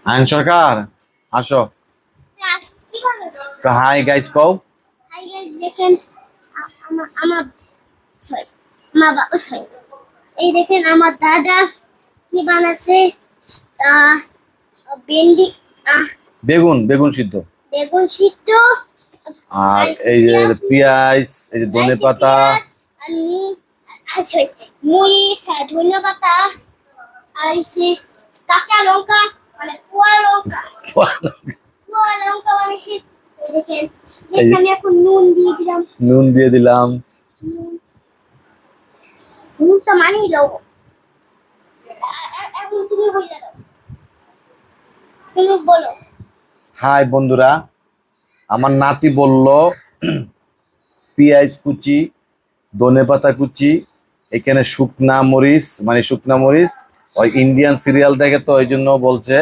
আইন সরকার আসো। তো হাই গাইস কও। হাই গাইস দেখেন আমার সরি আমার বাবা সরি এই দেখেন আমার দাদা কি বানাচ্ছে ভেন্ডি বেগুন বেগুন সিদ্ধ বেগুন সিদ্ধ আর রাইস এই যে পেঁয়াজ পেঁয়াজ, এই যে ধনে রাইস পাতা। পেঁয়াজ আর সরি মরিচ আর ধনে পাতা আর সে কাঁচা লঙ্কা মানে কুয়া লঙ্কা বানিয়েছি এই দেখেন আমি এখন নুন দিয়ে দিলাম নুন দিয়ে দিলাম। নুনটা মানিয়ে দাও এখন তুমি হয়ে যাও তুমি বলো হাই বন্ধুরা, আমার নাতি বলল পেঁয়াজ কুচি, ধনে পাতা কুচি, এখানে শুকনা মরিচ, মানে শুকনা মরিচ, ওই ইন্ডিয়ান সিরিয়াল দেখে তো ওই জন্য বলছে